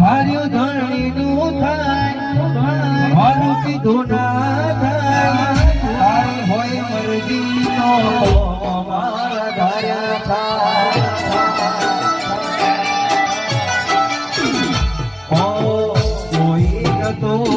ધાર્યું ધણીનું થાય મારું કીધું ના થાય તારી હોય મરજી તો મારા ધાર્યા થાય કોઈ નતો